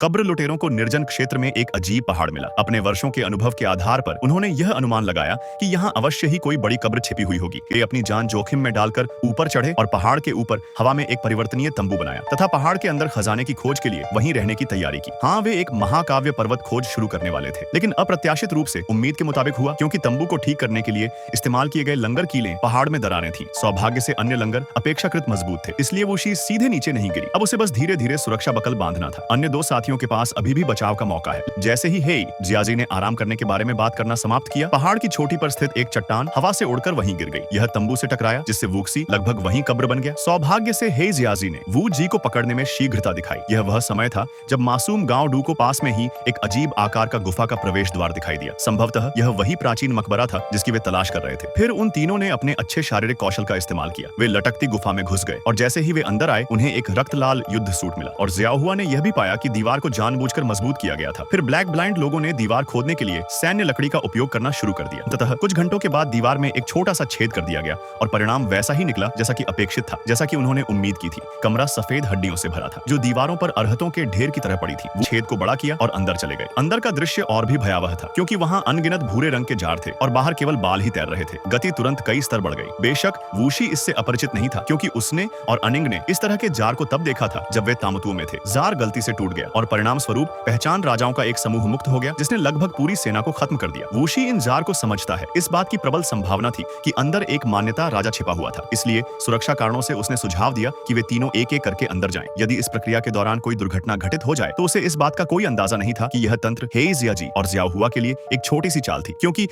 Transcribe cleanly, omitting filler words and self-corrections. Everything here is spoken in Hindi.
कब्र लुटेरों को निर्जन क्षेत्र में एक अजीब पहाड़ मिला। अपने वर्षों के अनुभव के आधार पर उन्होंने यह अनुमान लगाया कि यहाँ अवश्य ही कोई बड़ी कब्र छिपी हुई होगी। वे अपनी जान जोखिम में डालकर ऊपर चढ़े और पहाड़ के ऊपर हवा में एक परिवर्तनीय तंबू बनाया तथा पहाड़ के अंदर खजाने की खोज के लिए वहीं रहने की तैयारी की। हाँ, वे एक महाकाव्य पर्वत खोज शुरू करने वाले थे, लेकिन अप्रत्याशित रूप से उम्मीद के मुताबिक हुआ, क्योंकि तंबू को ठीक करने के लिए इस्तेमाल किए गए लंगर कीलें पहाड़ में दरारें थी। सौभाग्य से अन्य लंगर अपेक्षाकृत मजबूत थे, इसलिए वो शीश सीधे नीचे नहीं गिरी। अब उसे बस धीरे धीरे सुरक्षा बकल बांधना था। अन्य दो साथियों के पास अभी भी बचाव का मौका है। जैसे ही हे जियाजी ने आराम करने के बारे में बात करना समाप्त किया, पहाड़ की चोटी पर स्थित एक चट्टान हवा से उड़कर वहीं गिर गई। यह तंबू से टकराया, जिससे वूक्सी लगभग वहीं कब्र बन गया। सौभाग्य से हे जियाजी ने वू जी को पकड़ने में शीघ्रता दिखाई। यह वह समय था जब मासूम गांव डू को पास में ही एक अजीब आकार का गुफा का प्रवेश द्वार दिखाई दिया। संभवतः यह वही प्राचीन मकबरा था जिसकी वे तलाश कर रहे थे। फिर उन तीनों ने अपने अच्छे शारीरिक कौशल का इस्तेमाल किया। वे लटकती गुफा में घुस गए और जैसे ही वे अंदर आए, उन्हें एक रक्त लाल युद्ध सूट मिला और जियाहुआ ने यह भी पाया कि दीवार को जानबूझकर मजबूत किया गया था। फिर ब्लैक ब्लाइंड लोगों ने दीवार खोदने के लिए सैन्य लकड़ी का उपयोग करना शुरू कर दिया। तथा कुछ घंटों के बाद दीवार में एक छोटा सा छेद कर दिया गया और परिणाम वैसा ही निकला जैसा कि अपेक्षित था, जैसा कि उन्होंने उम्मीद की थी। कमरा सफेद हड्डियों से भरा था जो दीवारों पर अरहतों के ढेर की तरह पड़ी थी। वो छेद को बड़ा किया और अंदर चले गए। अंदर का दृश्य और भी भयावह था, क्योंकि वहां अनगिनत भूरे रंग के जार थे और बाहर केवल बाल ही तैर रहे थे। गति तुरंत कई स्तर बढ़ गई। बेशक वूशी इससे अपरिचित नहीं था, क्योंकि उसने और अनिंग ने इस तरह के जार को तब देखा था जब वे तामतुओं में थे। जार गलती से टूट गया और परिणाम स्वरूप पहचान राजाओं का एक समूह मुक्त हो गया, जिसने लगभग पूरी सेना को खत्म कर दिया। वूशी इन जार को समझता है। इस बात की प्रबल संभावना थी कि अंदर एक मान्यता राजा छिपा हुआ था, इसलिए सुरक्षा कारणों से उसने सुझाव दिया कि वे तीनों एक एक करके अंदर जाएं। यदि इस प्रक्रिया के दौरान कोई दुर्घटना घटित हो जाए तो उसे इस बात का कोई अंदाजा नहीं था कि यह तंत्र हे जियाजी और जियाहुआ के लिए एक छोटी सी चाल थी, क्योंकि